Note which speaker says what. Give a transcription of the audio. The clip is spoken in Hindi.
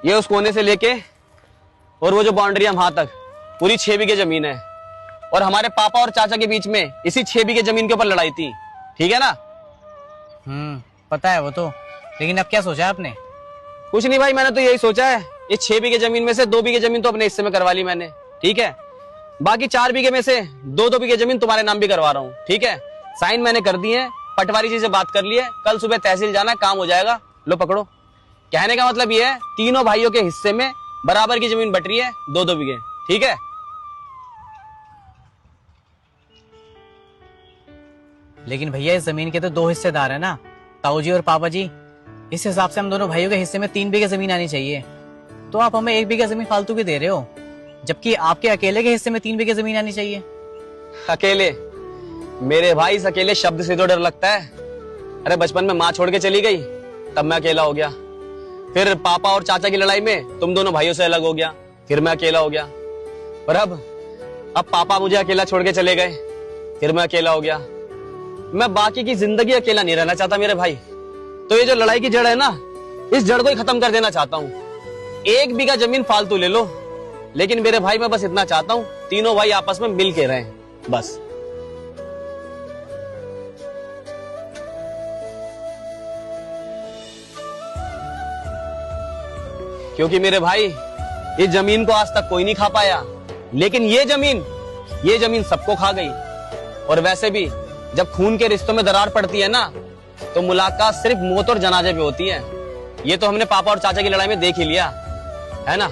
Speaker 1: ये उस कोने से लेके और वो जो बाउंड्री है वहां तक पूरी 6 बीघे जमीन है। और हमारे पापा और चाचा के बीच में इसी 6 बीघे जमीन के ऊपर लड़ाई थी, ठीक है ना?
Speaker 2: पता है वो तो, लेकिन अब क्या सोचा है आपने?
Speaker 1: कुछ नहीं भाई, मैंने तो यही सोचा है, ये 6 बीघे जमीन में से 2 बीघे जमीन तो अपने हिस्से में करवा ली मैंने, ठीक है? बाकी 4 बीघे में से 2-2 बीघे जमीन तुम्हारे नाम भी करवा रहा हूँ, ठीक है? साइन मैंने कर दिए, पटवारी जी से बात कर ली है, कल सुबह तहसील जाना, काम हो जाएगा। लो पकड़ो। कहने का मतलब ये है, तीनों भाइयों के हिस्से में बराबर की जमीन बट रही है, 2-2 बीघे, ठीक है?
Speaker 2: लेकिन भैया इस जमीन के तो 2 हिस्सेदार है ना, ताऊ जी और पापा जी। इस हिसाब से हम दोनों भाइयों के हिस्से में 3 बीघे जमीन आनी चाहिए। तो आप हमें 1 बीघा जमीन फालतू की दे रहे हो, जबकि आपके अकेले के हिस्से में 3 बीघे जमीन आनी चाहिए।
Speaker 1: अकेले? मेरे भाई, इस अकेले शब्द से तो डर लगता है। अरे बचपन में माँ छोड़ के चली गई, तब मैं अकेला हो गया। फिर पापा और चाचा की लड़ाई में तुम दोनों भाइयों से अलग हो गया, फिर मैं अकेला हो गया। और अब पापा मुझे अकेला छोड़ के चले गए, फिर मैं अकेला हो गया। मैं बाकी की जिंदगी अकेला नहीं रहना चाहता मेरे भाई। तो ये जो लड़ाई की जड़ है ना, इस जड़ को ही खत्म कर देना चाहता हूँ। 1 बीघा जमीन फालतू ले लो, लेकिन मेरे भाई मैं बस इतना चाहता हूँ, तीनों भाई आपस में मिल के रहें, बस। क्योंकि मेरे भाई, ये जमीन को आज तक कोई नहीं खा पाया, लेकिन ये जमीन सबको खा गई। और वैसे भी जब खून के रिश्तों में दरार पड़ती है ना, तो मुलाकात सिर्फ मौत और जनाजे पे होती है। ये तो हमने पापा और चाचा की लड़ाई में देख ही लिया है ना।